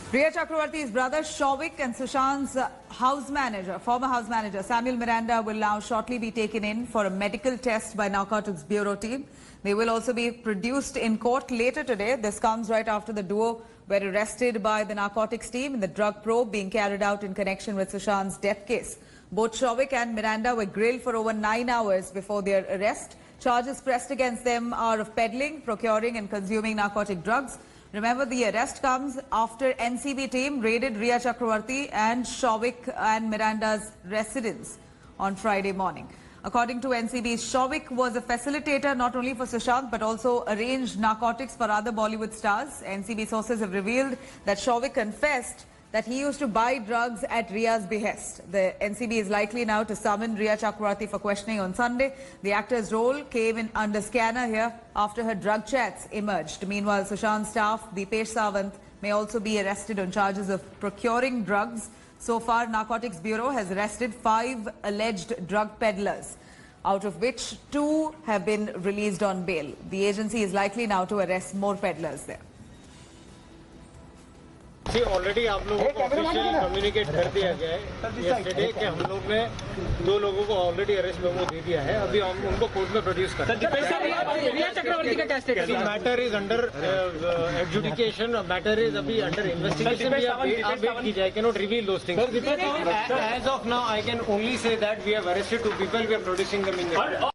Riya Chakravarti's brother Shouvik and Sushant's former house manager Samuel Miranda will now shortly be taken in for a medical test by Narcotics Bureau team. They will also be produced in court later today. This comes right after the duo were arrested by the narcotics team in the drug probe being carried out in connection with Sushant's death case. Both Shouvik and Miranda were grilled for over 9 hours before their arrest. Charges pressed against them are of peddling, procuring and consuming narcotic drugs. Remember, the arrest comes after NCB team raided Riya Chakravarti and Shouvik and Miranda's residence on Friday morning. According to NCB, Shouvik was a facilitator not only for Sushant but also arranged narcotics for other Bollywood stars. NCB sources have revealed that Shouvik confessed that he used to buy drugs at Riya's behest. The NCB is likely now to summon Riya Chakravarti for questioning on Sunday. The actor's role came in under scanner here after her drug chats emerged. Meanwhile, Sushant's staff, Dipesh Sawant, may also be arrested on charges of procuring drugs. So far, Narcotics Bureau has arrested 5 alleged drug peddlers, out of which 2 have been released on bail. The agency is likely now to arrest more peddlers there. जी already आप लोगों को official communicate कर दिया गया है yesterday कि हम लोग ने 2 लोगों को ऑलरेडी अरेस्ट मेमो दे दिया है. अभी हम उनको कोर्ट में प्रोड्यूस कर रहे हैं. रिया चक्रवर्ती का टेस्ट है. Matter is under adjudication. Matter is अभी अंडर इन्वेस्टिगेशन. आप वेट कीजिए. I can not reveal those things. As of now I can only say that we have arrested 2 people. We are producing them in.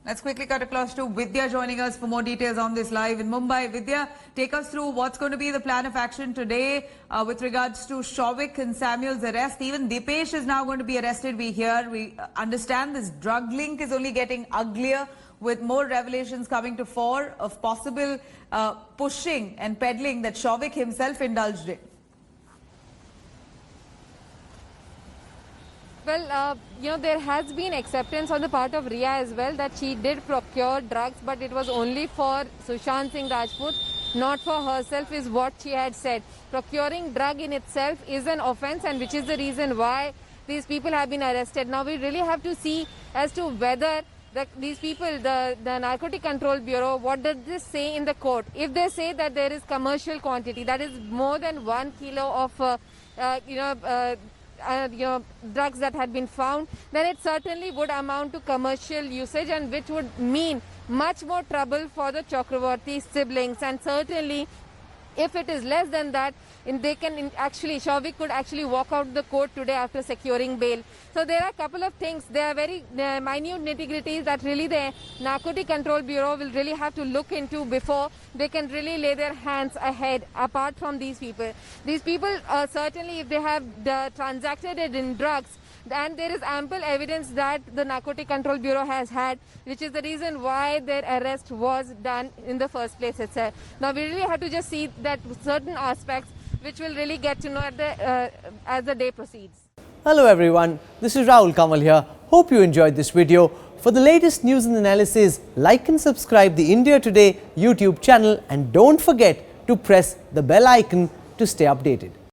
Let's quickly cut across to Vidya joining us for more details on this live in Mumbai. Vidya, take us through what's going to be the plan of action today with regards to Shouvik and Samuel's arrest. Even Dipesh is now going to be arrested. We understand this drug link is only getting uglier with more revelations coming to fore of possible pushing and peddling that Shouvik himself indulged in. Well, there has been acceptance on the part of Riya as well that she did procure drugs, but it was only for Sushant Singh Rajput, not for herself, is what she had said. Procuring drug in itself is an offence, and which is the reason why these people have been arrested. Now, we really have to see as to whether these people, the Narcotic Control Bureau, what does this say in the court? If they say that there is commercial quantity, that is more than 1 kilo of drugs that had been found, then it certainly would amount to commercial usage, and which would mean much more trouble for the Chakravarti siblings. And certainly, if it is less than that, Shouvik could actually walk out the court today after securing bail. So there are a couple of things. There are very minute nitty-gritties that really the Narcotic Control Bureau will really have to look into before they can really lay their hands ahead, apart from these people. These people, certainly if they have transacted it in drugs, and there is ample evidence that the Narcotic Control Bureau has had, which is the reason why their arrest was done in the first place itself. Now we really have to just see that certain aspects which we'll really get to know as the day proceeds. Hello everyone, this is Rahul Kamal here. Hope you enjoyed this video. For the latest news and analysis, like and subscribe the India Today YouTube channel, and don't forget to press the bell icon to stay updated.